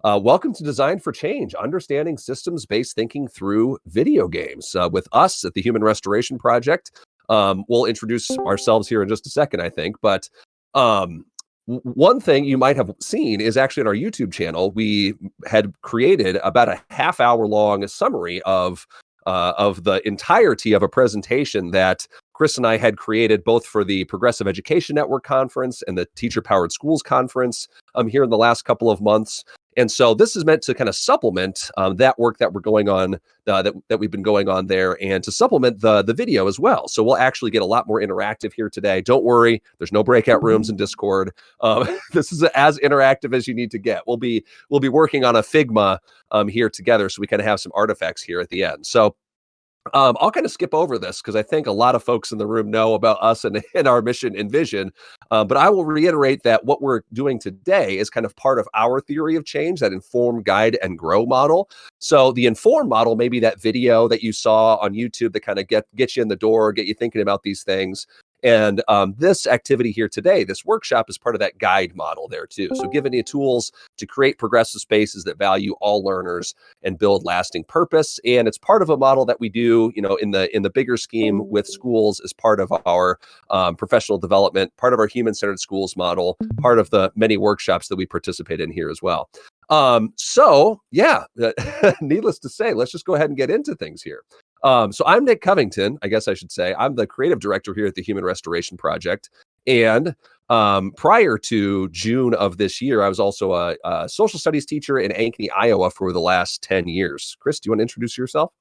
Welcome to Design for Change, understanding systems-based thinking through video games. With us at the Human Restoration Project, we'll introduce ourselves here in just a second, I think. But one thing you might have seen is actually on our YouTube channel, we had created about a half-hour-long summary of the entirety of a presentation that Chris and I had created both for the Progressive Education Network Conference and the Teacher Powered Schools Conference here in the last couple of months. And so this is meant to kind of supplement that work that we're going on, that we've been going on there, and to supplement the video as well. So we'll actually get a lot more interactive here today. Don't worry, there's no breakout rooms in Discord. This is as interactive as you need to get. We'll be working on a Figma here together, so we kind of have some artifacts here at the end. So I'll kind of skip over this because I think a lot of folks in the room know about us and our mission and vision. But I will reiterate that what we're doing today is kind of part of our theory of change, that inform, guide, and grow model. So the inform model may be that video that you saw on YouTube that kind of get you in the door, get you thinking about these things. And this activity here today, this workshop, is part of that guide model there too. So giving you tools to create progressive spaces that value all learners and build lasting purpose. And it's part of a model that we do, in the bigger scheme with schools as part of our professional development, part of our human-centered schools model, part of the many workshops that we participate in here as well. So yeah, needless to say, let's just go ahead and get into things here. So I'm Nick Covington, I guess I should say. I'm the creative director here at the Human Restoration Project. And prior to June of this year, I was also a social studies teacher in Ankeny, Iowa for the last 10 years. Chris, do you want to introduce yourself?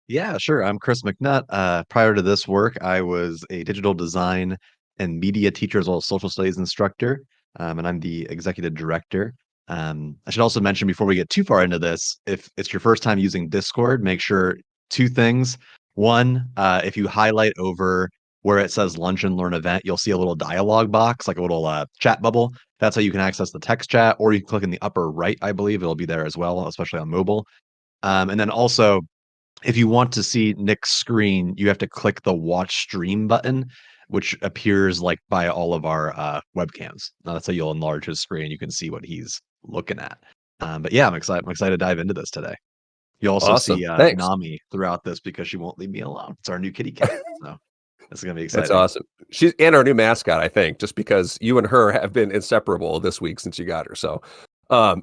Yeah, sure. I'm Chris McNutt. Prior to this work, I was a digital design and media teacher as well as social studies instructor, and I'm the executive director. I should also mention before we get too far into this, if it's your first time using Discord, make sure two things. One, if you highlight over where it says Lunch and Learn event, you'll see a little dialogue box, like a little chat bubble. That's how you can access the text chat, or you can click in the upper right, I believe. It'll be there as well, especially on mobile. And then also, if you want to see Nick's screen, you have to click the watch stream button, which appears like by all of our webcams. That's how you'll enlarge his screen. You can see what he's looking at. But yeah, I'm excited. I'm excited to dive into this today. You also Awesome. see Thanks. Nami throughout this because she won't leave me alone. It's our new kitty cat. So this is gonna be That's exciting. awesome. She's and our new mascot, I think, just because you and her have been inseparable this week since you got her. So,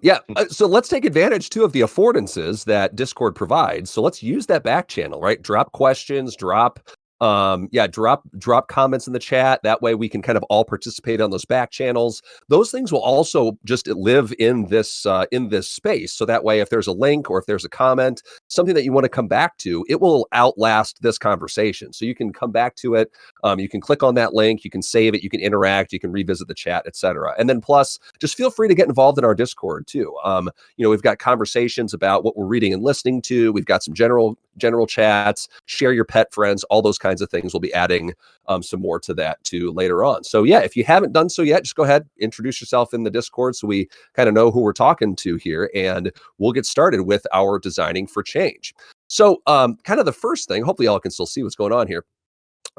yeah. So let's take advantage too of the affordances that Discord provides. So let's use that back channel, right? Drop questions, drop comments in the chat. That way we can kind of all participate on those back channels. Those things will also just live in this space. So that way, if there's a link or if there's a comment, something that you want to come back to, it will outlast this conversation. So you can come back to it. You can click on that link, you can save it, you can interact, you can revisit the chat, etc. And then plus, just feel free to get involved in our Discord too. We've got conversations about what we're reading and listening to. We've got some general chats, share your pet friends, all those kinds of things. We'll be adding some more to that too later on. So yeah, if you haven't done so yet, just go ahead, introduce yourself in the Discord so we kind of know who we're talking to here, and we'll get started with our designing for change. So kind of the first thing, hopefully y'all can still see what's going on here.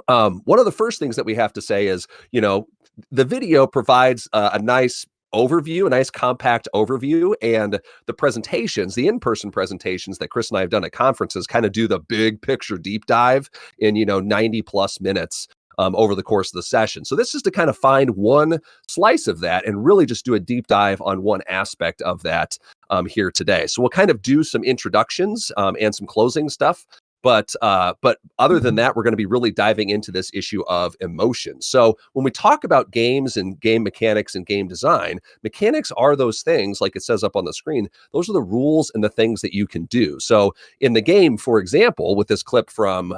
One of the first things that we have to say is, the video provides a nice overview, a nice compact overview, and the presentations, the in-person presentations that Chris and I have done at conferences kind of do the big picture deep dive in, 90 plus minutes over the course of the session. So this is to kind of find one slice of that and really just do a deep dive on one aspect of that here today. So we'll kind of do some introductions and some closing stuff. But other than that, we're going to be really diving into this issue of emotion. So when we talk about games and game mechanics and game design, mechanics are those things, like it says up on the screen. Those are the rules and the things that you can do. So in the game, for example, with this clip from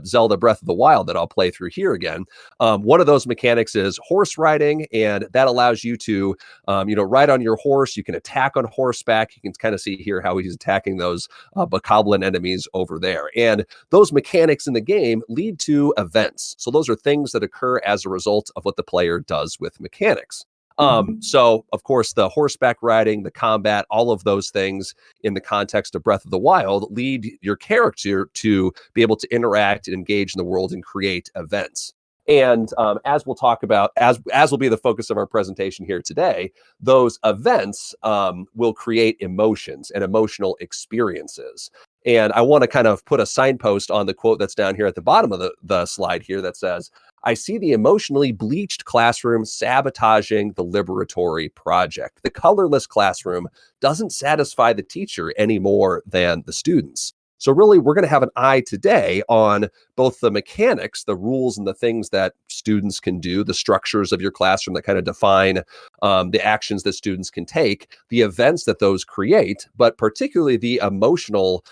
Zelda Breath of the Wild that I'll play through here again, one of those mechanics is horse riding, and that allows you to ride on your horse. You can attack on horseback. You can kind of see here how he's attacking those bokoblin enemies over there. And those mechanics in the game lead to events. So those are things that occur as a result of what the player does with mechanics. So of course, the horseback riding, the combat, all of those things in the context of Breath of the Wild lead your character to be able to interact and engage in the world and create events. And as we'll talk about, as will be the focus of our presentation here today, those events will create emotions and emotional experiences. And I want to kind of put a signpost on the quote that's down here at the bottom of the slide here that says, I see the emotionally bleached classroom sabotaging the liberatory project. The colorless classroom doesn't satisfy the teacher any more than the students. So really, we're going to have an eye today on both the mechanics, the rules and the things that students can do, the structures of your classroom that kind of define the actions that students can take, the events that those create, but particularly the emotional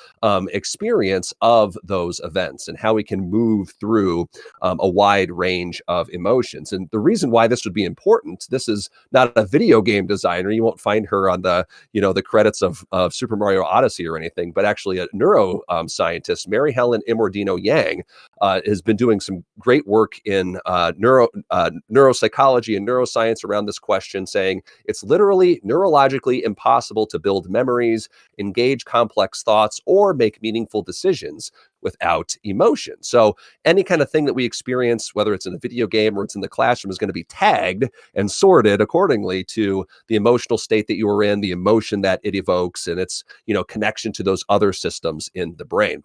experience of those events and how we can move through a wide range of emotions. And the reason why this would be important, this is not a video game designer. You won't find her on the credits of Super Mario Odyssey or anything, but actually a neuro scientist, Mary Helen Immordino Yang, has been doing some great work in neuropsychology and neuroscience around this question, saying it's literally neurologically impossible to build memories, engage complex thoughts, or make meaningful decisions without emotion. So any kind of thing that we experience, whether it's in a video game or it's in the classroom, is going to be tagged and sorted accordingly to the emotional state that you were in, the emotion that it evokes, and its connection to those other systems in the brain.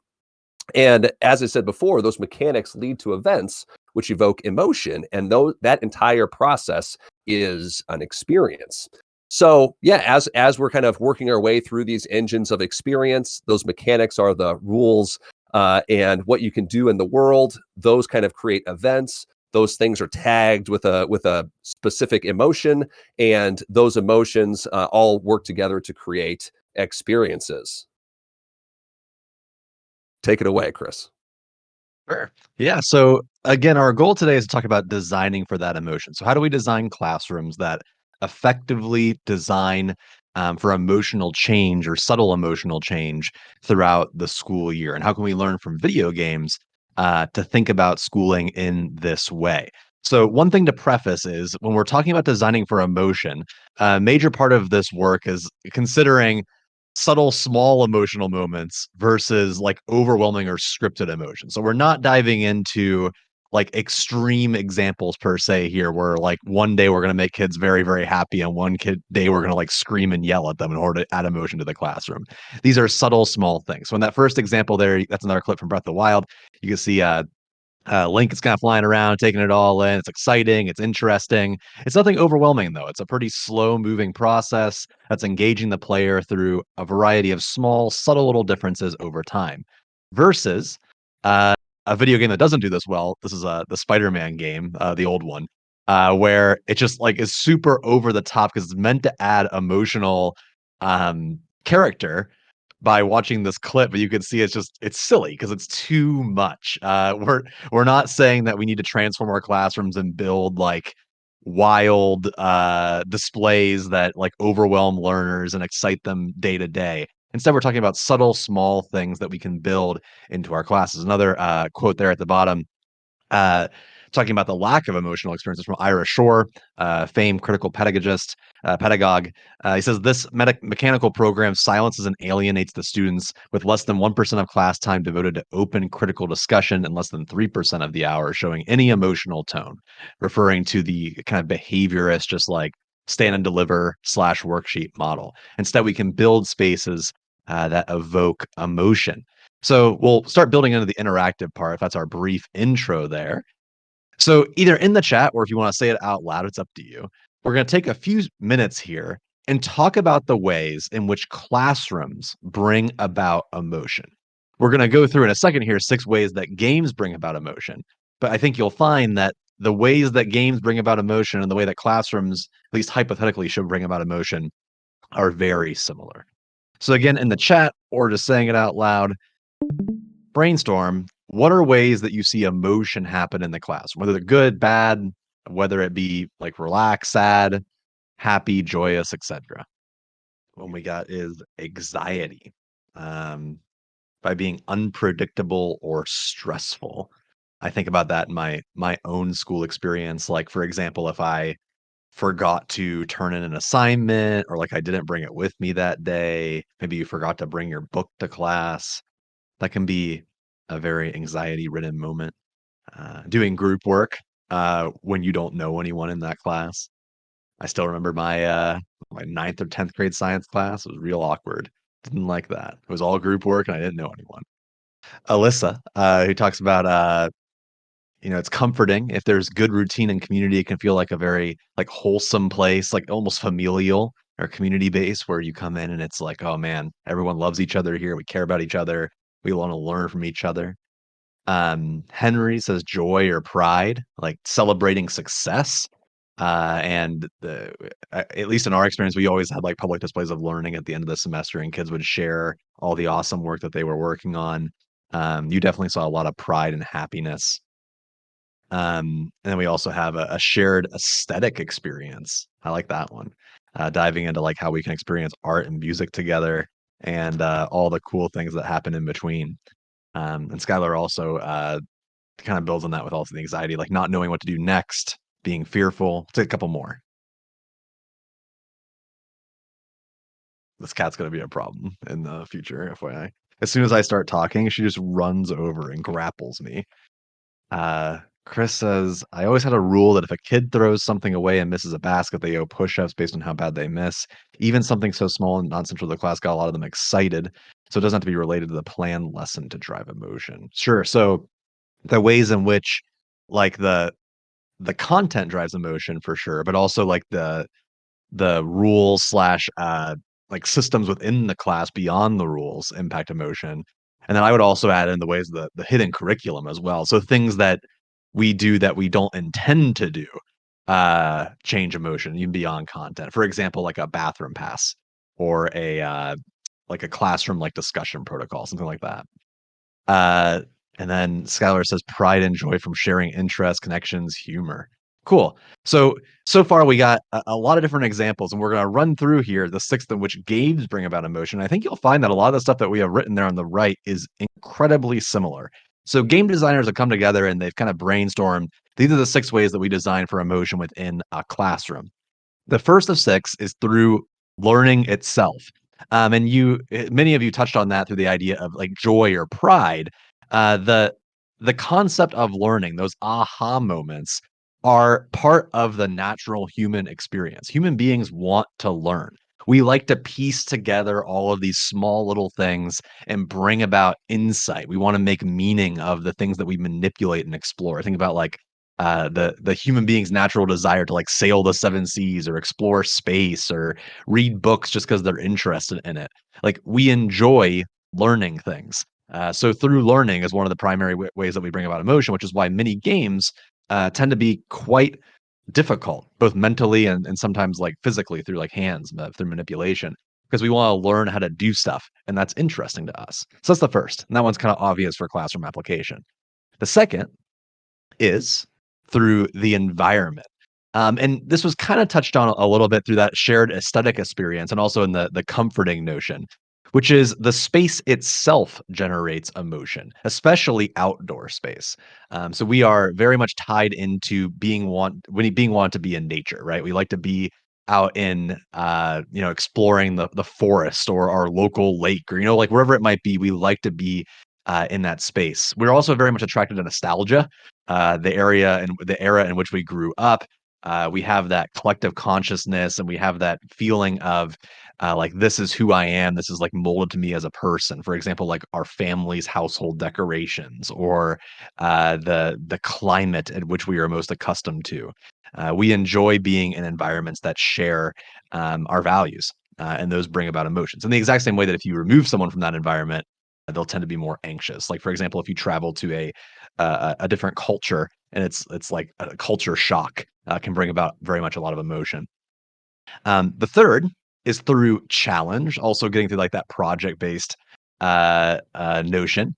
And as I said before, those mechanics lead to events which evoke emotion, and that entire process is an experience. So yeah, as we're kind of working our way through these engines of experience, those mechanics are the rules, and what you can do in the world. Those kind of create events. Those things are tagged with a specific emotion, and those emotions all work together to create experiences. Take it away, Chris. Sure. Yeah. So again, our goal today is to talk about designing for that emotion. So how do we design classrooms that effectively design for emotional change or subtle emotional change throughout the school year? And how can we learn from video games to think about schooling in this way? So one thing to preface is when we're talking about designing for emotion, a major part of this work is considering subtle, small emotional moments versus like overwhelming or scripted emotions. So we're not diving into like extreme examples per se here, where like one day we're going to make kids very, very happy, and day we're going to like scream and yell at them in order to add emotion to the classroom. These are subtle, small things. So in that first example there, that's another clip from Breath of the Wild. You can see Link is kind of flying around, taking it all in. It's exciting. It's interesting. It's nothing overwhelming, though. It's a pretty slow moving process that's engaging the player through a variety of small, subtle little differences over time. Versus uh, a video game that doesn't do this well. This is the Spider-Man game, the old one, where it just like is super over the top because it's meant to add emotional character by watching this clip, but you can see it's silly because it's too much. We're not saying that we need to transform our classrooms and build like wild displays that like overwhelm learners and excite them day to day. Instead, we're talking about subtle, small things that we can build into our classes. Another quote there at the bottom uh, talking about the lack of emotional experiences from Ira Shore, famed critical pedagogue. He says this mechanical program silences and alienates the students with less than 1% of class time devoted to open critical discussion and less than 3% of the hour showing any emotional tone, referring to the kind of behaviorist, just like stand and deliver slash worksheet model. Instead, we can build spaces that evoke emotion. So we'll start building into the interactive part. If that's our brief intro there. So either in the chat or if you want to say it out loud, it's up to you. We're going to take a few minutes here and talk about the ways in which classrooms bring about emotion. We're going to go through in a second here 6 ways that games bring about emotion. But I think you'll find that the ways that games bring about emotion and the way that classrooms, at least hypothetically, should bring about emotion are very similar. So again, in the chat or just saying it out loud, brainstorm, what are ways that you see emotion happen in the class, whether they're good, bad, whether it be like relaxed, sad, happy, joyous, etc. One we got is anxiety, um, by being unpredictable or stressful. I think about that in my own school experience. Like, for example, if I forgot to turn in an assignment or like I didn't bring it with me that day, maybe you forgot to bring your book to class. That can be a very anxiety-ridden moment. Doing group work, when you don't know anyone in that class. I still remember my ninth or 10th grade science class. It was real awkward. Didn't like that. It was all group work and I didn't know anyone. Alyssa, who talks about it's comforting if there's good routine and community. It can feel like a very like wholesome place, like almost familial or community base where you come in and it's like, oh man, everyone loves each other here. We care about each other. We want to learn from each other. Henry says joy or pride, like celebrating success. And at least in our experience, we always had like public displays of learning at the end of the semester, and kids would share all the awesome work that they were working on. You definitely saw a lot of pride and happiness. And then we also have a shared aesthetic experience. I like that one. Diving into like how we can experience art and music together, and all the cool things that happen in between. And Skylar also kind of builds on that with also the anxiety, like not knowing what to do next, being fearful. Take a couple more. This cat's going to be a problem in the future, FYI. As soon as I start talking, she just runs over and grapples me. Chris says, I always had a rule that if a kid throws something away and misses a basket, they owe push-ups based on how bad they miss. Even something so small and non-central to the class got a lot of them excited. So it doesn't have to be related to the planned lesson to drive emotion. Sure. So the ways in which like the content drives emotion for sure, but also like the rules slash like systems within the class beyond the rules impact emotion. And then I would also add in the ways the hidden curriculum as well. So things that we do that we don't intend to do change emotion even beyond content. For example, like a bathroom pass or a like a classroom like discussion protocol, something like that. Uh, and then Skylar says pride and joy from sharing interests, connections, humor. Cool. So far we got a lot of different examples, and we're going to run through here the sixth in which games bring about emotion. I think you'll find that a lot of the stuff that we have written there on the right is incredibly similar. So game designers have come together and they've kind of brainstormed. These are the 6 ways that we design for emotion within a classroom. The first of 6 is through learning itself. And many of you touched on that through the idea of like joy or pride. The concept of learning, those aha moments, are part of the natural human experience. Human beings want to learn. We like to piece together all of these small little things and bring about insight. We want to make meaning of the things that we manipulate and explore. Think about like the human being's natural desire to like sail the 7 seas or explore space or read books just because they're interested in it. Like we enjoy learning things. So through learning is one of the primary ways that we bring about emotion, which is why many games tend to be quite difficult, both mentally and sometimes like physically through like hands, through manipulation, because we want to learn how to do stuff, and that's interesting to us. So that's the first, and that one's kind of obvious for classroom application. The second is through the environment. And this was kind of touched on a little bit through that shared aesthetic experience and also in the comforting notion, which is the space itself generates emotion, especially outdoor space. So we are very much tied into being want to be in nature, right? We like to be out in exploring the forest or our local lake or like wherever it might be. We like to be in that space. We're also very much attracted to nostalgia, the era in which we grew up. We have that collective consciousness, and we have that feeling of like this is who I am. This is like molded to me as a person. For example, like our family's household decorations, or the climate at which we are most accustomed to. We enjoy being in environments that share our values, and those bring about emotions. In the exact same way that if you remove someone from that environment, they'll tend to be more anxious. Like for example, if you travel to a different culture and it's like a culture shock, can bring about very much a lot of emotion. The third is through challenge, also getting through like that project based notion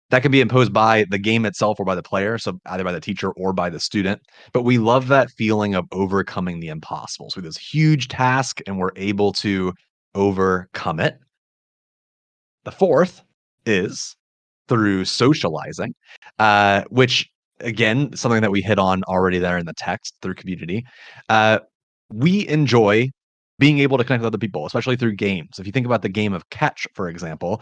that can be imposed by the game itself or by the player, so either by the teacher or by the student. But we love that feeling of overcoming the impossible. So this huge task, and we're able to overcome it. The fourth is through socializing, which again, something that we hit on already there in the text through community. Uh, we enjoy being able to connect with other people, especially through games. If you think about the game of catch, for example,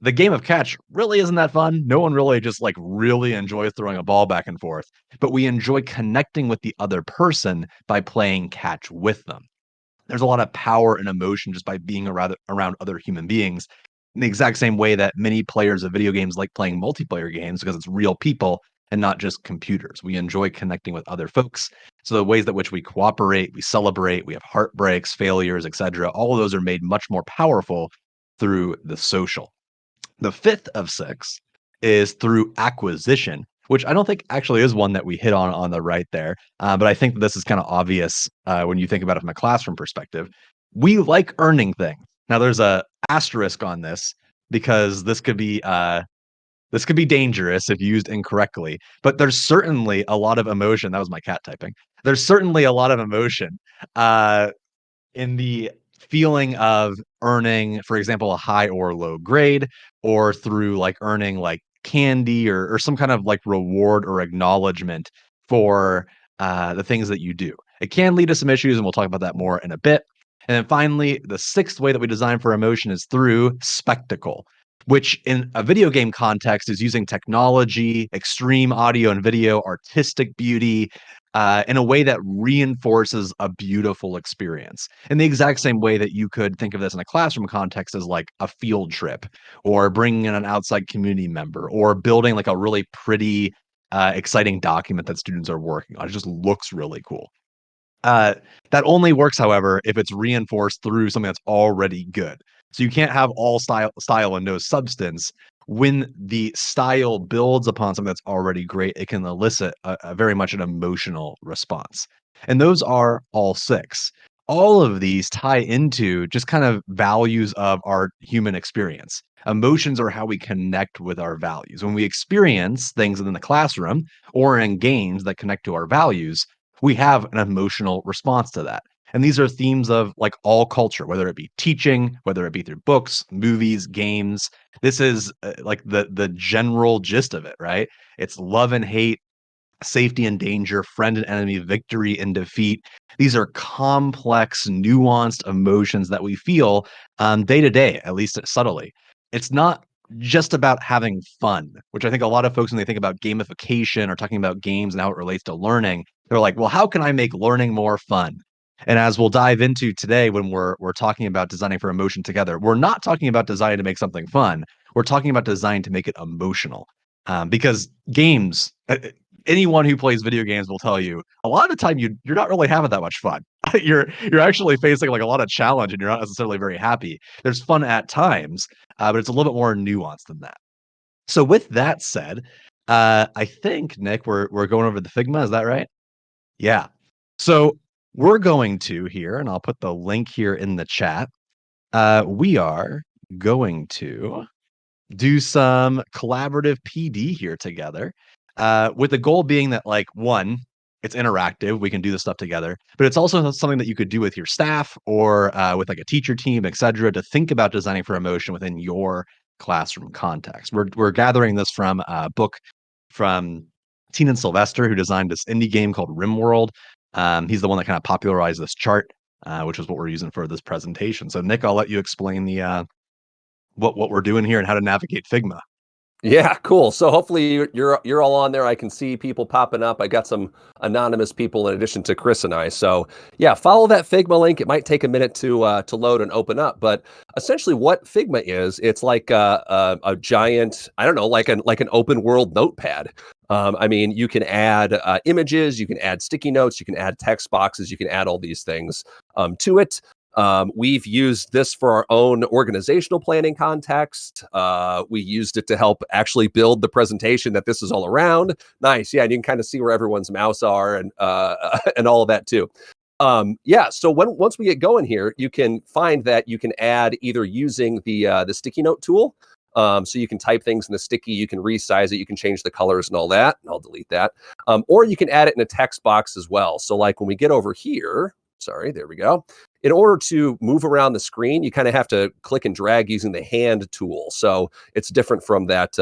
the game of catch really isn't that fun. No one really just like really enjoys throwing a ball back and forth, but we enjoy connecting with the other person by playing catch with them. There's a lot of power and emotion just by being around other human beings. In the exact same way that many players of video games like playing multiplayer games because it's real people and not just computers. We enjoy connecting with other folks. So the ways that which we cooperate, we celebrate, we have heartbreaks, failures, etc. All of those are made much more powerful through the social. The fifth of six is through acquisition, which I don't think actually is one that we hit on the right there. But I think that this is kind of obvious when you think about it from a classroom perspective. We like earning things. Now, there's a asterisk on this because this could be dangerous if used incorrectly. But there's certainly a lot of emotion. That was my cat typing. There's certainly a lot of emotion uh, in the feeling of earning, for example, a high or low grade, or through like earning like candy or some kind of like reward or acknowledgement for the things that you do. It can lead to some issues, and we'll talk about that more in a bit. And then finally, the sixth way that we design for emotion is through spectacle, which in a video game context is using technology, extreme audio and video, artistic beauty, in a way that reinforces a beautiful experience. In the exact same way that you could think of this in a classroom context as like a field trip, or bringing in an outside community member, or building like a really pretty, exciting document that students are working on. It just looks really cool. Uh, that only works, however, if it's reinforced through something that's already good. So you can't have all style and no substance. When the style builds upon something that's already great, it can elicit a very much an emotional response. And those are all six. All of these tie into just kind of values of our human experience. Emotions are how we connect with our values. When we experience things in the classroom or in games that connect to our values, we have an emotional response to that. And these are themes of like all culture, whether it be teaching, whether it be through books, movies, games. This is like the general gist of it, right? It's love and hate, safety and danger, friend and enemy, victory and defeat. These are complex, nuanced emotions that we feel day to day, at least subtly. It's not just about having fun, which I think a lot of folks, when they think about gamification or talking about games and how it relates to learning, they're like, well, how can I make learning more fun? And as we'll dive into today, when we're talking about designing for emotion together, we're not talking about designing to make something fun. We're talking about design to make it emotional, because games, anyone who plays video games will tell you a lot of the time you're not really having that much fun. You're actually facing like a lot of challenge, and you're not necessarily very happy. There's fun at times, but it's a little bit more nuanced than that. So with that said, I think Nick, we're going over the Figma. Is that right? Yeah. So we're going to here, and I'll put the link here in the chat. We are going to do some collaborative PD here together, with the goal being that, like, one, it's interactive. We can do this stuff together, but it's also something that you could do with your staff or with like a teacher team, etc., to think about designing for emotion within your classroom context. We're gathering this from a book from Teen and Sylvester, who designed this indie game called RimWorld. He's the one that kind of popularized this chart, which is what we're using for this presentation. So, Nick, I'll let you explain the what we're doing here and how to navigate Figma. Yeah, cool. So hopefully you're all on there. I can see people popping up. I got some anonymous people in addition to Chris and I. So yeah, follow that Figma link. It might take a minute to load and open up, but essentially what Figma is, it's like a giant, I don't know, like an open world notepad. I mean, you can add images, you can add sticky notes, you can add text boxes, you can add all these things to it. We've used this for our own organizational planning context. We used it to help actually build the presentation that this is all around. Nice. Yeah. And you can kind of see where everyone's mouse are and and all of that too. Yeah. So once we get going here, you can find that you can add either using the sticky note tool. So you can type things in the sticky, you can resize it, you can change the colors and all that. And I'll delete that. Or you can add it in a text box as well. So like when we get over here, sorry, there we go. in order to move around the screen, you kind of have to click and drag using the hand tool. So it's different from that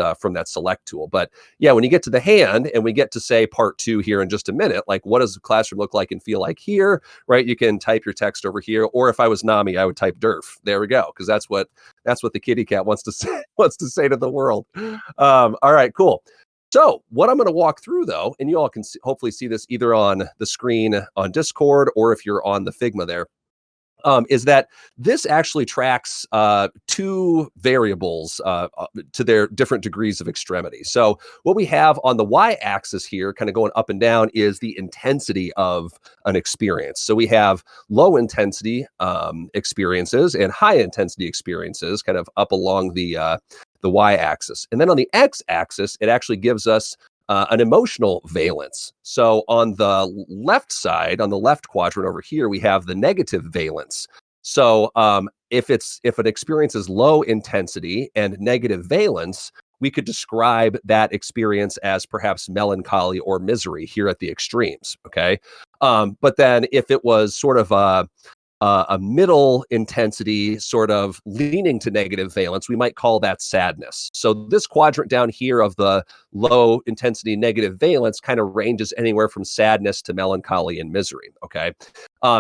select tool. But yeah, when you get to the hand and we get to say part 2 here in just a minute, like what does the classroom look like and feel like here, right? You can type your text over here, or if I was Nami, I would type DERF. There we go, because that's what the kitty cat wants to say to the world. All right, cool. So what I'm going to walk through though, and you all can hopefully see this either on the screen on Discord or if you're on the Figma there, is that this actually tracks 2 variables to their different degrees of extremity. So what we have on the y-axis here, kind of going up and down, is the intensity of an experience. So we have low intensity experiences and high intensity experiences kind of up along the y-axis. And then on the x-axis, it actually gives us an emotional valence. So on the left side, on the left quadrant over here, we have the negative valence. So if an experience is low intensity and negative valence, we could describe that experience as perhaps melancholy or misery here at the extremes. Okay, but then if it was sort of a middle intensity, sort of leaning to negative valence, we might call that sadness. So this quadrant down here of the low intensity negative valence kind of ranges anywhere from sadness to melancholy and misery. Okay.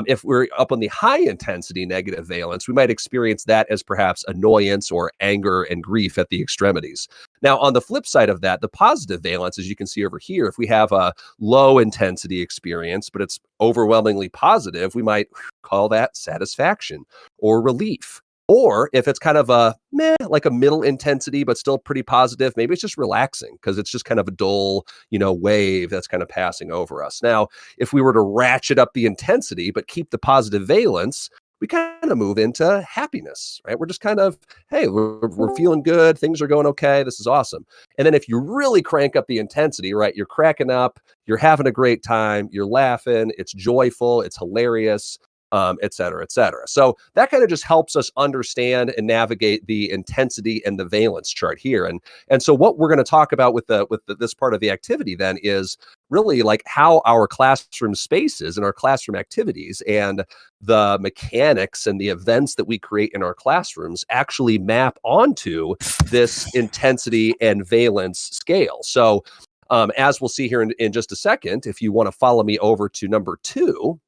If we're up on the high intensity negative valence, we might experience that as perhaps annoyance or anger and grief at the extremities. Now, on the flip side of that, the positive valence, as you can see over here, if we have a low intensity experience, but it's overwhelmingly positive, we might call that satisfaction or relief. Or if it's kind of a meh, like a middle intensity, but still pretty positive, maybe it's just relaxing because it's just kind of a dull, wave that's kind of passing over us. Now, if we were to ratchet up the intensity, but keep the positive valence, we kind of move into happiness, right? We're just kind of, hey, we're feeling good. Things are going okay. This is awesome. And then if you really crank up the intensity, right, you're cracking up, you're having a great time, you're laughing, it's joyful, it's hilarious, et cetera, et cetera. So that kind of just helps us understand and navigate the intensity and the valence chart here. And so what we're going to talk about with this part of the activity then is really like how our classroom spaces and our classroom activities and the mechanics and the events that we create in our classrooms actually map onto this intensity and valence scale. So as we'll see here in just a second, if you want to follow me over to number 2,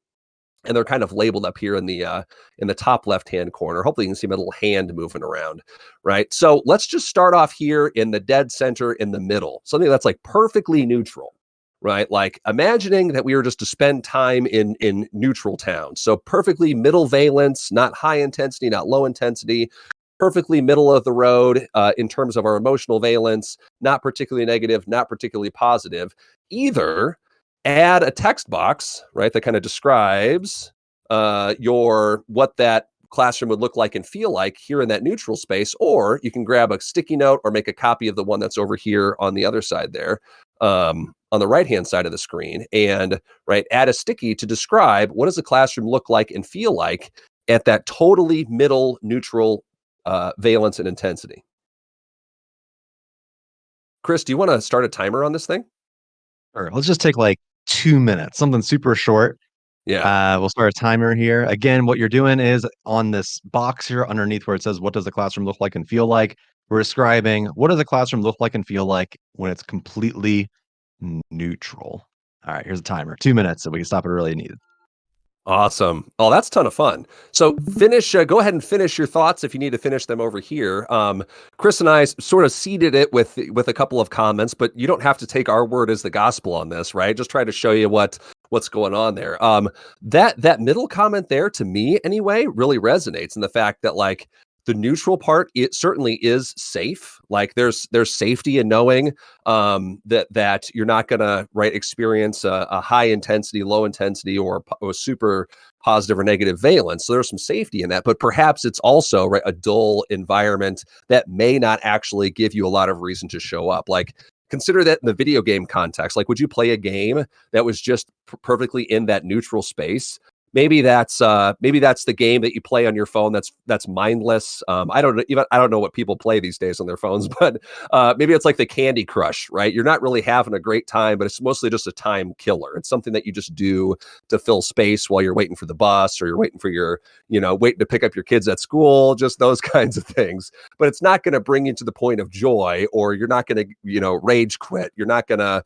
and they're kind of labeled up here in the top left-hand corner. Hopefully you can see my little hand moving around, right? So let's just start off here in the dead center in the middle, something that's like perfectly neutral, right? Like imagining that we were just to spend time in neutral town. So perfectly middle valence, not high intensity, not low intensity, perfectly middle of the road in terms of our emotional valence, not particularly negative, not particularly positive. Either add a text box, right, that kind of describes what that classroom would look like and feel like here in that neutral space, or you can grab a sticky note or make a copy of the one that's over here on the other side there, on the right-hand side of the screen, and add a sticky to describe what does the classroom look like and feel like at that totally middle neutral valence and intensity. Chris, do you want to start a timer on this thing? Sure. Let's just take like 2 minutes, something super short. Yeah. We'll start a timer here. Again, what you're doing is on this box here underneath where it says, what does the classroom look like and feel like? We're describing what does the classroom look like and feel like when it's completely neutral. All right, here's a timer. 2 minutes, so we can stop it early needed. Awesome. Oh, that's a ton of fun. So go ahead and finish your thoughts if you need to finish them over here. Chris and I sort of seeded it with a couple of comments, but you don't have to take our word as the gospel on this, right? Just try to show you what's going on there. That middle comment there, to me anyway, really resonates in the fact that like the neutral part, it certainly is safe. Like there's safety in knowing that you're not gonna experience a high intensity, low intensity, or super positive or negative valence. So there's some safety in that, but perhaps it's also a dull environment that may not actually give you a lot of reason to show up. Like consider that in the video game context. Like, would you play a game that was just perfectly in that neutral space? maybe that's the game that you play on your phone that's mindless. I don't know what people play these days on their phones, but maybe it's like the Candy Crush, right? You're not really having a great time, but it's mostly just a time killer. It's something that you just do to fill space while you're waiting for the bus, or you're waiting for your, waiting to pick up your kids at school, just those kinds of things. But it's not going to bring you to the point of joy, or you're not going to, rage quit. You're not going to,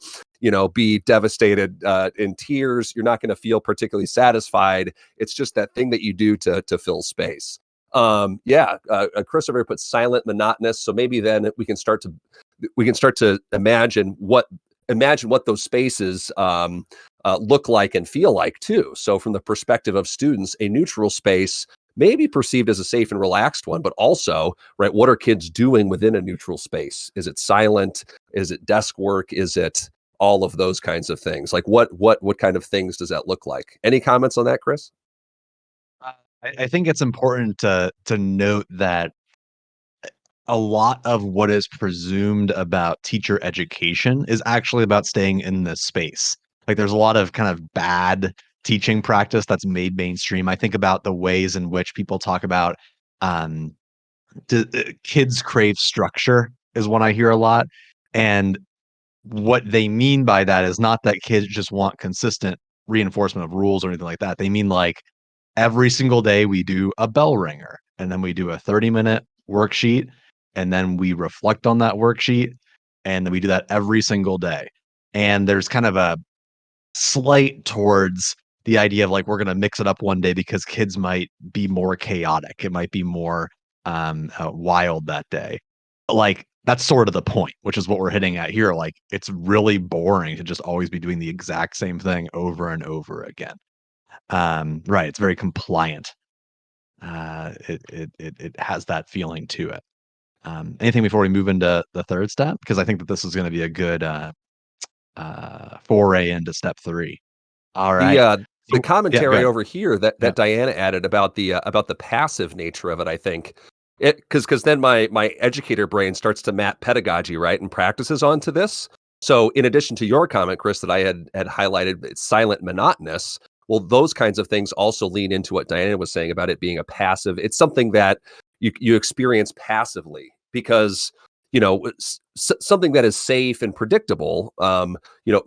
be devastated in tears. You're not going to feel particularly satisfied. It's just that thing that you do to fill space. Christopher put silent, monotonous. So maybe then we can start to imagine what those spaces look like and feel like too. So from the perspective of students, a neutral space may be perceived as a safe and relaxed one, but also, right, what are kids doing within a neutral space? Is it silent? Is it desk work? Is it all of those kinds of things? Like what kind of things does that look like? Any comments on that, Chris? I think it's important to note that a lot of what is presumed about teacher education is actually about staying in this space. Like there's a lot of kind of bad teaching practice that's made mainstream. I think about the ways in which people talk about um, kids crave structure is one I hear a lot. And what they mean by that is not that kids just want consistent reinforcement of rules or anything like that. They mean like every single day we do a bell ringer and then we do a 30-minute worksheet and then we reflect on that worksheet and then we do that every single day. And there's kind of a slight towards the idea of like we're going to mix it up one day because kids might be more chaotic. It might be more wild that day. Like that's sort of the point, which is what we're hitting at here. Like it's really boring to just always be doing the exact same thing over and over again. Right, it's very compliant. It has that feeling to it. Anything before we move into the third step? Because I think that this is going to be a good foray into step three. All The right. uh the So yeah, go commentary ahead. over here Yeah. that Diana added about the passive nature of it, I think it because then my educator brain starts to map pedagogy, right, and practices onto this. So in addition to your comment, Chris, that I had highlighted, it's silent, monotonous. Well, those kinds of things also lean into what Diana was saying about it being a passive. It's something that you experience passively because something that is safe and predictable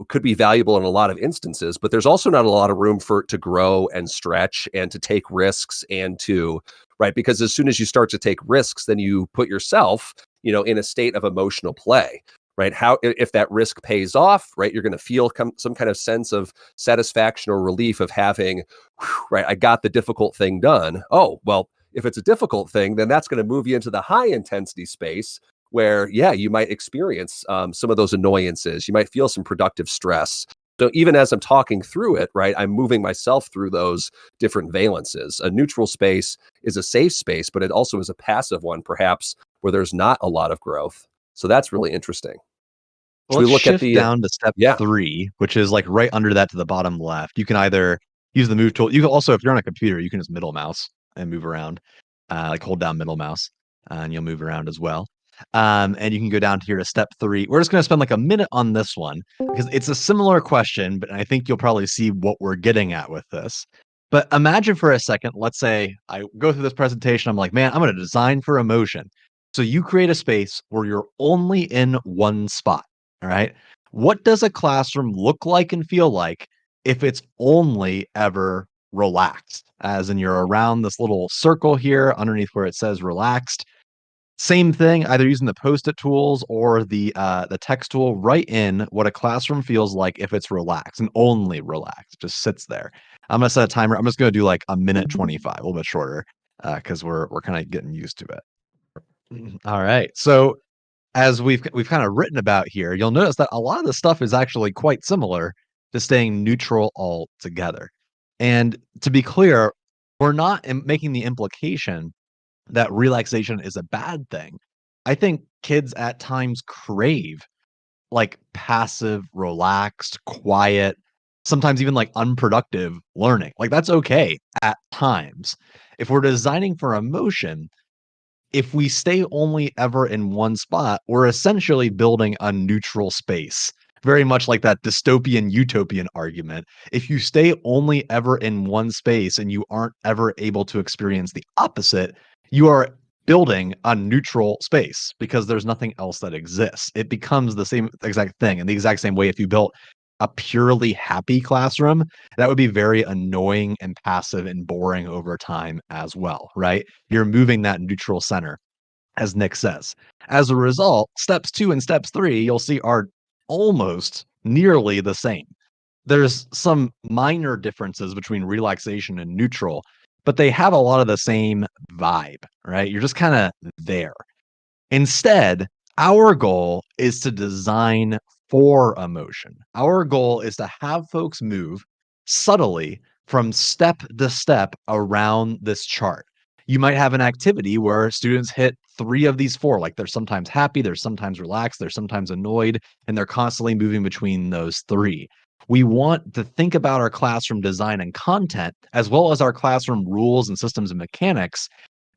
could be valuable in a lot of instances, but there's also not a lot of room for it to grow and stretch and to take risks and to, right, because as soon as you start to take risks, then you put yourself, in a state of emotional play, right? How if that risk pays off, right, you're going to feel some kind of sense of satisfaction or relief of having, right, I got the difficult thing done. Oh, well, if it's a difficult thing, then that's going to move you into the high intensity space where, yeah, you might experience some of those annoyances. You might feel some productive stress. So even as I'm talking through it, right, I'm moving myself through those different valences. A neutral space is a safe space, but it also is a passive one, perhaps, where there's not a lot of growth. So that's really interesting. Well, Should we let's look at shift the down to step yeah, 3, which is like right under that to the bottom left. You can either use the move tool. You can also, if you're on a computer, you can just middle mouse and move around, like hold down middle mouse, and you'll move around as well. And you can go down here to step 3. We're just going to spend like a minute on this one because it's a similar question, but I think you'll probably see what we're getting at with this. But imagine for a second, let's say I go through this presentation. I'm like, man, I'm going to design for emotion. So you create a space where you're only in one spot. All right. What does a classroom look like and feel like if it's only ever relaxed? As in, you're around this little circle here underneath where it says relaxed. Same thing, either using the post-it tools or the text tool. Write in what a classroom feels like if it's relaxed and only relaxed, just sits there. I'm gonna set a timer. I'm just gonna do like a minute 25, a little bit shorter, because we're kind of getting used to it. All right. So as we've kind of written about here, you'll notice that a lot of the stuff is actually quite similar to staying neutral altogether. And to be clear, we're not making the implication that relaxation is a bad thing. I think kids at times crave like passive, relaxed, quiet, sometimes even like unproductive learning. Like that's okay at times. If we're designing for emotion, if we stay only ever in one spot, we're essentially building a neutral space very much like that dystopian utopian argument. If you stay only ever in one space and you aren't ever able to experience the opposite, you are building a neutral space because there's nothing else that exists. It becomes the same exact thing. In the exact same way, if you built a purely happy classroom, that would be very annoying and passive and boring over time as well, right? You're moving that neutral center, as Nick says. As a result, steps 2 and steps 3, you'll see are almost nearly the same. There's some minor differences between relaxation and neutral, but they have a lot of the same vibe, right? You're just kind of there. Instead, our goal is to design for emotion. Our goal is to have folks move subtly from step to step around this chart. You might have an activity where students hit 3 of these 4, like they're sometimes happy, they're sometimes relaxed, they're sometimes annoyed, and they're constantly moving between those 3. We want to think about our classroom design and content, as well as our classroom rules and systems and mechanics,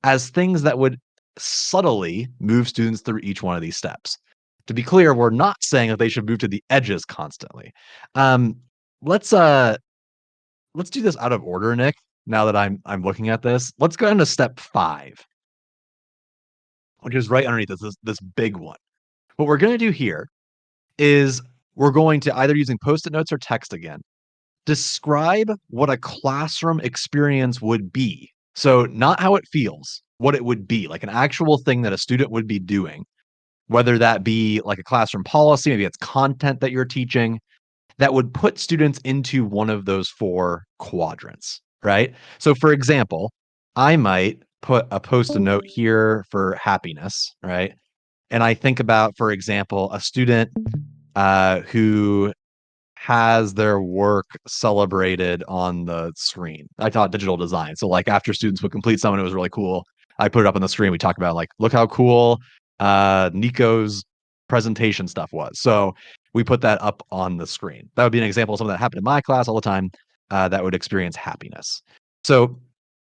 as things that would subtly move students through each one of these steps. To be clear, we're not saying that they should move to the edges constantly. Um, let's let's do this out of order, Nick. Now that I'm looking at this, let's go into step 5, which is right underneath this big one. What we're going to do here is we're going to, either using post-it notes or text again, describe what a classroom experience would be. So not how it feels, what it would be, like an actual thing that a student would be doing, whether that be like a classroom policy, maybe it's content that you're teaching, that would put students into one of those 4 quadrants, right? So for example, I might put a post-it note here for happiness, right? And I think about, for example, a student who has their work celebrated on the screen. I taught digital design. So like after students would complete something, it was really cool. I put it up on the screen. We talk about like, look how cool Nico's presentation stuff was. So we put that up on the screen. That would be an example of something that happened in my class all the time that would experience happiness. So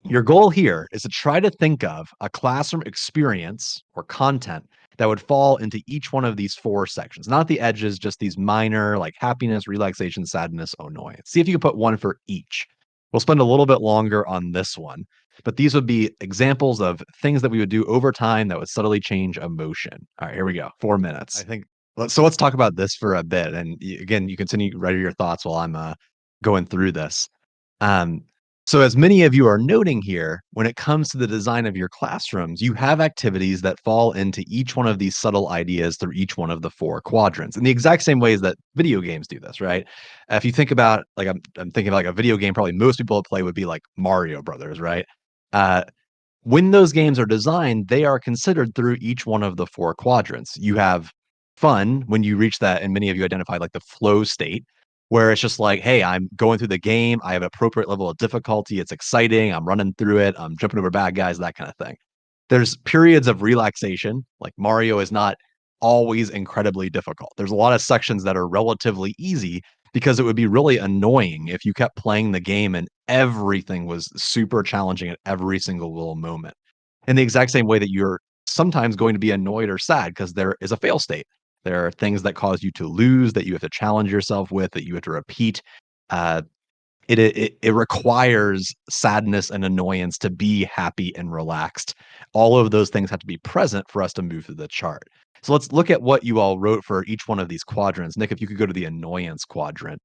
your goal here is to try to think of a classroom experience or content that would fall into each one of these 4 sections, not the edges, just these minor like happiness, relaxation, sadness, annoyance. See if you can put one for each. We'll spend a little bit longer on this one, but these would be examples of things that we would do over time that would subtly change emotion. All right, here we go. 4 minutes. I think let's talk about this for a bit. And again, you continue writing your thoughts while I'm going through this. Um, so, as many of you are noting here, when it comes to the design of your classrooms, you have activities that fall into each one of these subtle ideas through each one of the 4 quadrants in the exact same ways that video games do this, right? If you think about, like, I'm thinking of like a video game, probably most people that play would be like Mario Brothers, right? Uh, when those games are designed, they are considered through each one of the 4 quadrants. You have fun when you reach that, and many of you identified like the flow state, where it's just like, hey, I'm going through the game. I have appropriate level of difficulty. It's exciting. I'm running through it. I'm jumping over bad guys, that kind of thing. There's periods of relaxation. Like Mario is not always incredibly difficult. There's a lot of sections that are relatively easy because it would be really annoying if you kept playing the game and everything was super challenging at every single little moment. In the exact same way that you're sometimes going to be annoyed or sad because there is a fail state. There are things that cause you to lose that you have to challenge yourself with, that you have to repeat. Uh, it requires sadness and annoyance to be happy and relaxed. All of those things have to be present for us to move through the chart. So let's look at what you all wrote for each one of these quadrants. Nick, if you could go to the annoyance quadrant.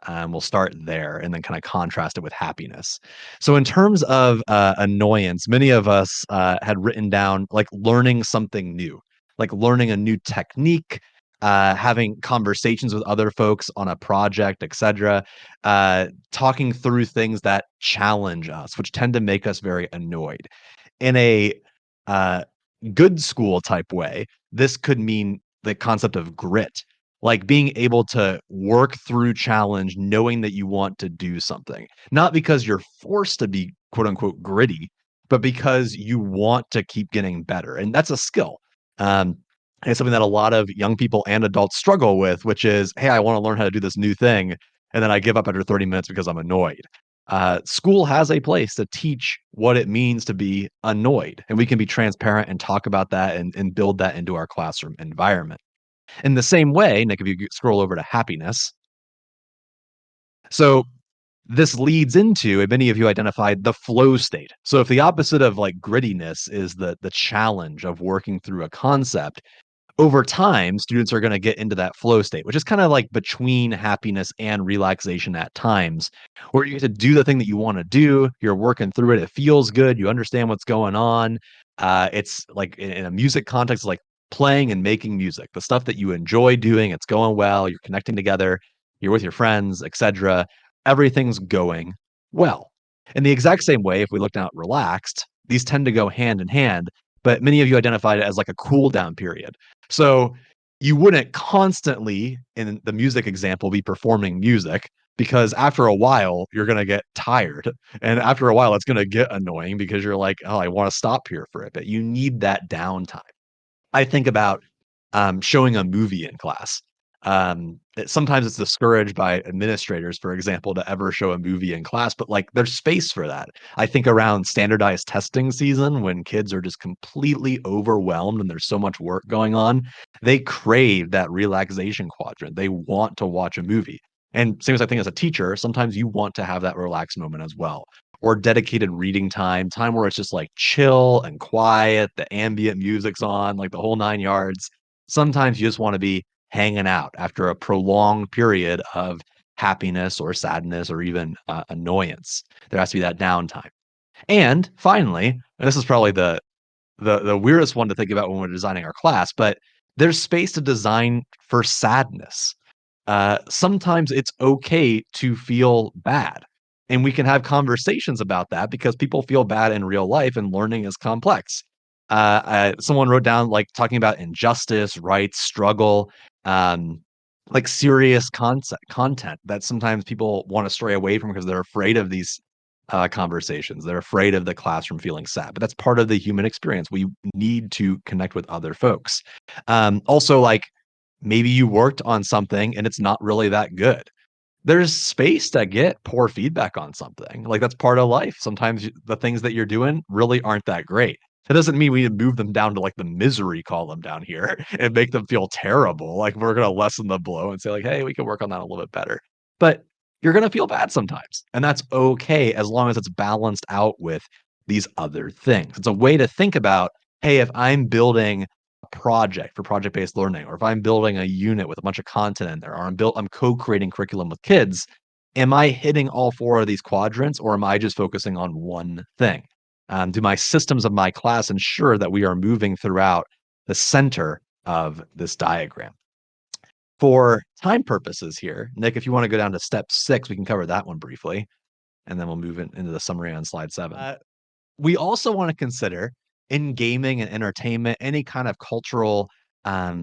We'll start there and then kind of contrast it with happiness. So, in terms of annoyance, many of us had written down like learning something new, like learning a new technique, having conversations with other folks on a project, etc., talking through things that challenge us, which tend to make us very annoyed. In a uh, good school type way, this could mean the concept of grit, like being able to work through challenge, knowing that you want to do something, not because you're forced to be quote unquote gritty, but because you want to keep getting better. And that's a skill. Um, and it's something that a lot of young people and adults struggle with, which is, hey, I want to learn how to do this new thing. And then I give up after 30 minutes because I'm annoyed. School has a place to teach what it means to be annoyed. And we can be transparent and talk about that and build that into our classroom environment. In the same way, Nick, if you scroll over to happiness, so this leads into, and many of you identified, the flow state. So if the opposite of like grittiness is the challenge of working through a concept, over time, students are going to get into that flow state, which is kind of like between happiness and relaxation at times, where you get to do the thing that you want to do. You're working through it. It feels good. You understand what's going on. It's like in a music context, like playing and making music, the stuff that you enjoy doing. It's going well. You're connecting together. You're with your friends, etc. Everything's going well. In the exact same way, if we look down at relaxed, these tend to go hand in hand, but many of you identified it as like a cool down period. So you wouldn't constantly, in the music example, be performing music because after a while you're going to get tired. And after a while, it's going to get annoying because you're like, oh, I want to stop here for a bit. You need that downtime. I think about showing a movie in class. Sometimes it's discouraged by administrators, for example, to ever show a movie in class, but like there's space for that. I think around standardized testing season, when kids are just completely overwhelmed and there's so much work going on, they crave that relaxation quadrant. They want to watch a movie. And same as I think as a teacher, sometimes you want to have that relaxed moment as well, or dedicated reading time, time where it's just like chill and quiet, the ambient music's on, like the whole 9 yards. Sometimes you just want to be hanging out after a prolonged period of happiness or sadness or even annoyance. There has to be that downtime. And finally, and this is probably the weirdest one to think about when we're designing our class, but there's space to design for sadness. Sometimes it's okay to feel bad. And we can have conversations about that because people feel bad in real life and learning is complex. Someone wrote down like talking about injustice, rights, struggle, um, like serious content that sometimes people want to stray away from because they're afraid of these conversations. They're afraid of the classroom feeling sad, but that's part of the human experience. We need to connect with other folks. Also, like maybe you worked on something and it's not really that good. There's space to get poor feedback on something. Like that's part of life. Sometimes the things that you're doing really aren't that great. That doesn't mean we need to move them down to like the misery column down here and make them feel terrible. Like we're going to lessen the blow and say like, hey, we can work on that a little bit better. But you're going to feel bad sometimes. And that's okay as long as it's balanced out with these other things. It's a way to think about, hey, if I'm building project for project-based learning, or if I'm building a unit with a bunch of content in there, or I'm co-creating curriculum with kids, am I hitting all four of these quadrants, or am I just focusing on one thing? Do my systems of my class ensure that we are moving throughout the center of this diagram? For time purposes here, Nick, if you want to go down to step 6, we can cover that one briefly, and then we'll move into the summary on slide 7. We also want to consider in gaming and entertainment, any kind of cultural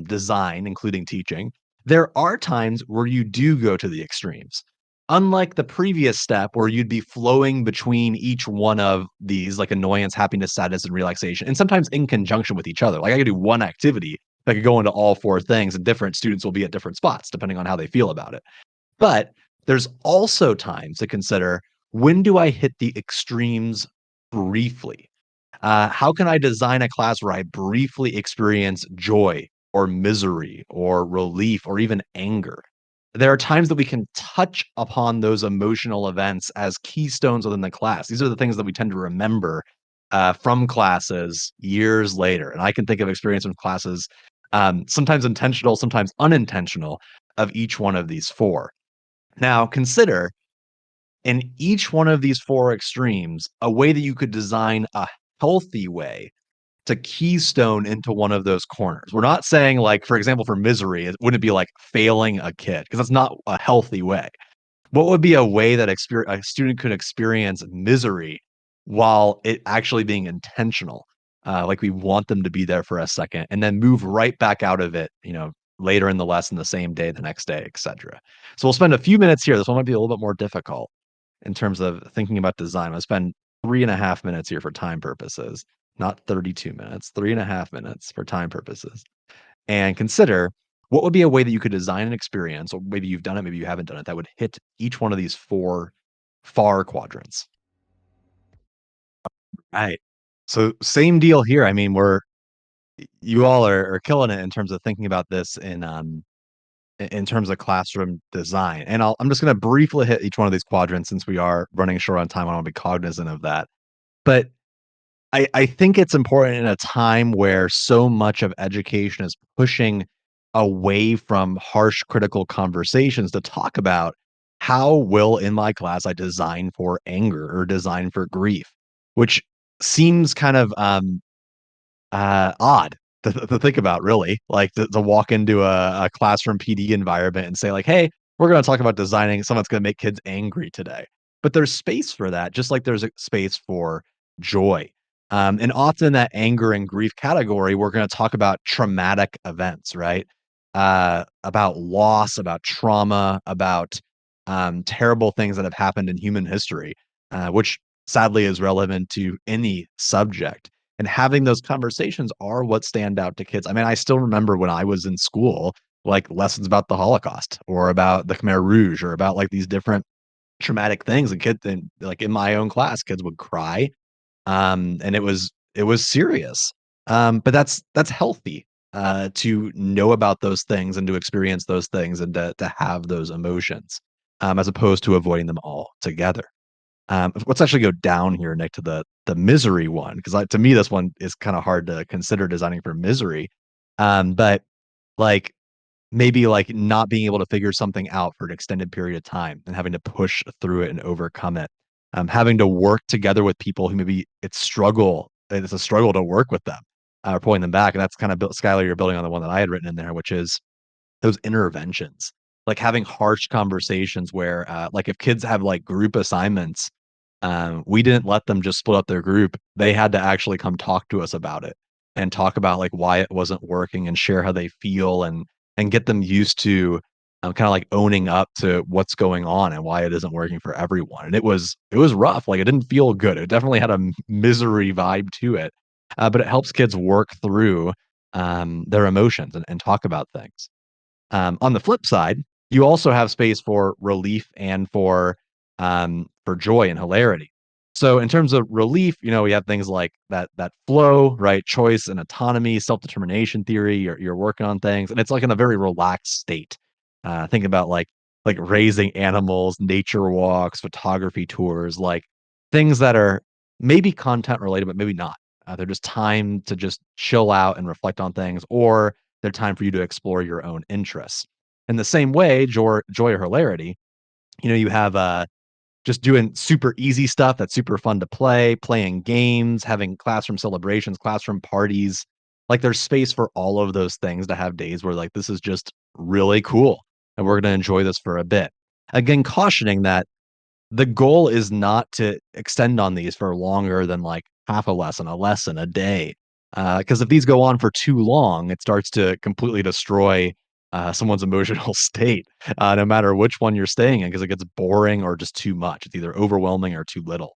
design, including teaching, there are times where you do go to the extremes. Unlike the previous step where you'd be flowing between each one of these, like annoyance, happiness, sadness, and relaxation, and sometimes in conjunction with each other. Like I could do one activity that could go into all four things, and different students will be at different spots depending on how they feel about it. But there's also times to consider, when do I hit the extremes briefly? How can I design a class where I briefly experience joy or misery or relief or even anger? There are times that we can touch upon those emotional events as keystones within the class. These are the things that we tend to remember from classes years later. And I can think of experience from classes, sometimes intentional, sometimes unintentional, of each one of these four. Now, consider in each one of these four extremes a way that you could design a healthy way to keystone into one of those corners. We're not saying, like, for example, for misery, it wouldn't be like failing a kid because that's not a healthy way. What would be a way that a student could experience misery while it actually being intentional? Like we want them to be there for a second and then move right back out of it, later in the lesson, the same day, the next day, etc. So we'll spend a few minutes here. This one might be a little bit more difficult in terms of thinking about design. I'll spend 3.5 minutes here for time purposes, not 32 minutes, 3.5 minutes for time purposes. And consider, what would be a way that you could design an experience, or maybe you've done it, maybe you haven't done it, that would hit each one of these four far quadrants. Right. So same deal here. I mean, you all are killing it in terms of thinking about this in terms of classroom design. And I'm just going to briefly hit each one of these quadrants since we are running short on time. I want to be cognizant of that. But I think it's important in a time where so much of education is pushing away from harsh critical conversations to talk about how will in my class I design for anger or design for grief, which seems kind of odd to think about, really, like, to walk into a classroom PD environment and say, like, "Hey, we're gonna talk about designing something that's gonna make kids angry today." But there's space for that, just like there's a space for joy. And often that anger and grief category, we're gonna talk about traumatic events, right? About loss, about trauma, about, terrible things that have happened in human history, which sadly is relevant to any subject. And having those conversations are what stand out to kids. I mean, I still remember when I was in school, like lessons about the Holocaust or about the Khmer Rouge or about like these different traumatic things. And kids, and like in my own class, kids would cry, and it was serious. But that's healthy to know about those things and to experience those things and to have those emotions, as opposed to avoiding them all together. Let's actually go down here, Nick, to the misery one, because to me, this one is kind of hard to consider designing for misery. But like maybe like not being able to figure something out for an extended period of time and having to push through it and overcome it. Having to work together with people who maybe it's a struggle to work with them, or pulling them back. And that's kind of Skylar, you're building on the one that I had written in there, which is those interventions, like having harsh conversations where, like if kids have like group assignments, we didn't let them just split up their group. They had to actually come talk to us about it and talk about like why it wasn't working and share how they feel and get them used to kind of like owning up to what's going on and why it isn't working for everyone. And it was rough. Like it didn't feel good. It definitely had a misery vibe to it. But it helps kids work through their emotions and talk about things. On the flip side, you also have space for relief and for joy and hilarity. So in terms of relief, we have things like that flow, right? Choice and autonomy, self-determination theory. You're working on things, and it's like in a very relaxed state. Think about like raising animals, nature walks, photography tours, like things that are maybe content related, but maybe not. They're just time to just chill out and reflect on things, or they're time for you to explore your own interests. In the same way, joy or hilarity, you have just doing super easy stuff that's super fun to play, playing games, having classroom celebrations, classroom parties. Like there's space for all of those things to have days where like this is just really cool and we're going to enjoy this for a bit. Again, cautioning that the goal is not to extend on these for longer than like half a lesson a day. Because if these go on for too long, it starts to completely destroy someone's emotional state, no matter which one you're staying in, because it gets boring or just too much. It's either overwhelming or too little,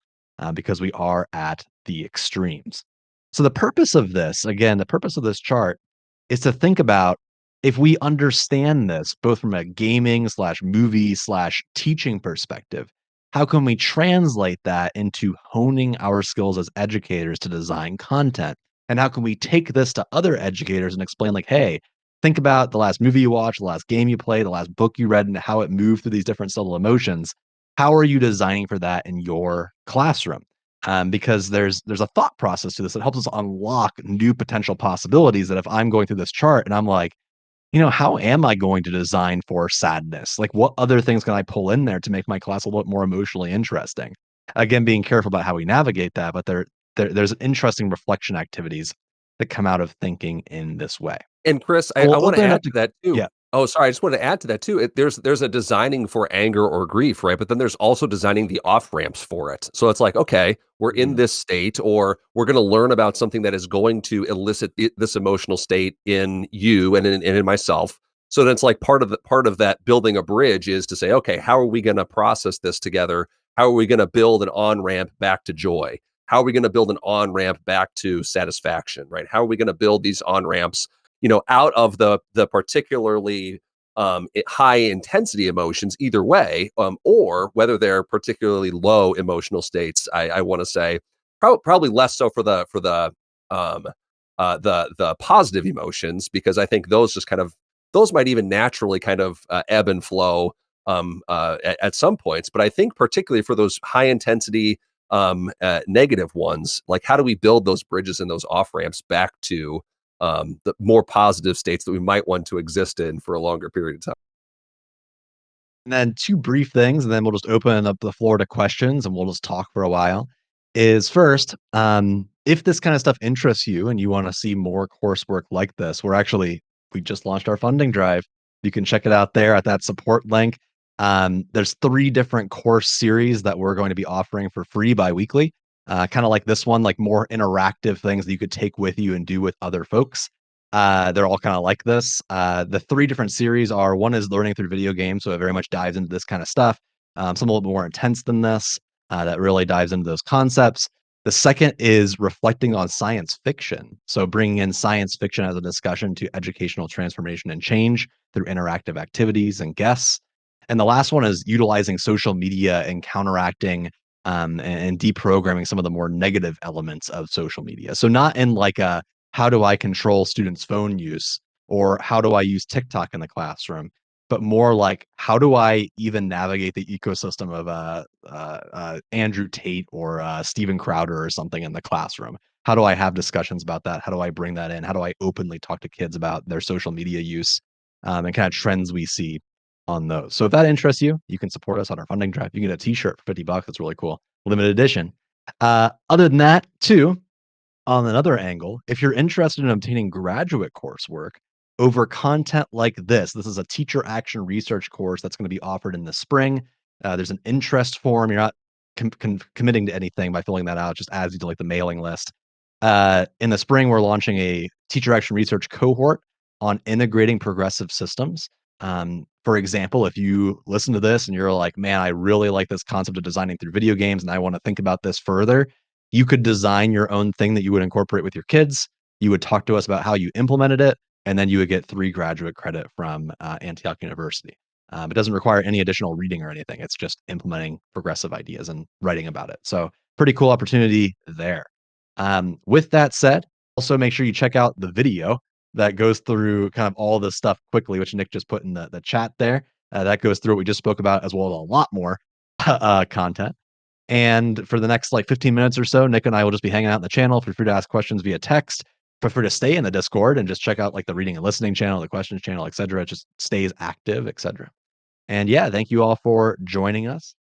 because we are at the extremes. So the purpose of this chart is to think about, if we understand this both from a gaming slash movie slash teaching perspective, how can we translate that into honing our skills as educators to design content? And how can we take this to other educators and explain, like, hey, think about the last movie you watched, the last game you played, the last book you read, and how it moved through these different subtle emotions. How are you designing for that in your classroom? Because there's a thought process to this that helps us unlock new potential possibilities. That if I'm going through this chart and I'm like, how am I going to design for sadness? Like, what other things can I pull in there to make my class a little bit more emotionally interesting? Again, being careful about how we navigate that, but there's interesting reflection activities that come out of thinking in this way. And Chris, So I we'll wanna open it add up to to that too. yeah. Oh, sorry, I just wanted to add to that too. There's a designing for anger or grief, right? But then there's also designing the off ramps for it. So it's like, okay, we're in Mhm. this state, or we're gonna learn about something that is going to elicit this emotional state in you and in myself. So then it's like part of that building a bridge is to say, okay, how are we gonna process this together? How are we gonna build an on ramp back to joy? How are we gonna build an on ramp back to satisfaction, right? How are we gonna build these on ramps, out of the particularly high intensity emotions either way, or whether they're particularly low emotional states. I want to say probably less so for the um, the positive emotions, because I think those just kind of those might even naturally kind of ebb and flow at some points. But I think particularly for those high intensity negative ones, like how do we build those bridges and those off ramps back to the more positive states that we might want to exist in for a longer period of time? And then two brief things, and then we'll just open up the floor to questions and we'll just talk for a while. Is first, if this kind of stuff interests you and you want to see more coursework like this, we just launched our funding drive. You can check it out there at that support link. There's three different course series that we're going to be offering for free biweekly. Kind of like this one, like more interactive things that you could take with you and do with other folks. They're all kind of like this. The three different series are one is learning through video games, so it very much dives into this kind of stuff. Some a little bit more intense than this, that really dives into those concepts. The second is reflecting on science fiction, so bringing in science fiction as a discussion to educational transformation and change through interactive activities and guests. And the last one is utilizing social media and counteracting and deprogramming some of the more negative elements of social media. So not in like a how do I control students' phone use or how do I use TikTok in the classroom, but more like how do I even navigate the ecosystem of Andrew Tate or Steven Crowder or something in the classroom? How do I have discussions about that? How do I bring that in? How do I openly talk to kids about their social media use and kind of trends we see on those? So if that interests you, you can support us on our funding drive. You can get a T-shirt for $50. That's really cool, limited edition. Other than that, too, on another angle, if you're interested in obtaining graduate coursework over content like this is a teacher action research course that's going to be offered in the spring. There's an interest form. You're not committing to anything by filling that out, just adds you to like the mailing list. In the spring, we're launching a teacher action research cohort on integrating progressive systems. For example, if you listen to this and you're like, man, I really like this concept of designing through video games and I want to think about this further, you could design your own thing that you would incorporate with your kids. You would talk to us about how you implemented it, and then you would get 3 graduate credit from Antioch University. It doesn't require any additional reading or anything. It's just implementing progressive ideas and writing about it. So pretty cool opportunity there. With that said, also make sure you check out the video that goes through kind of all this stuff quickly, which Nick just put in the chat there. That goes through what we just spoke about, as well as a lot more content. And for the next like 15 minutes or so, Nick and I will just be hanging out in the channel. Feel free to ask questions via text. Feel free to stay in the Discord and just check out like the reading and listening channel, the questions channel, etc. It just stays active, etc. And yeah, thank you all for joining us.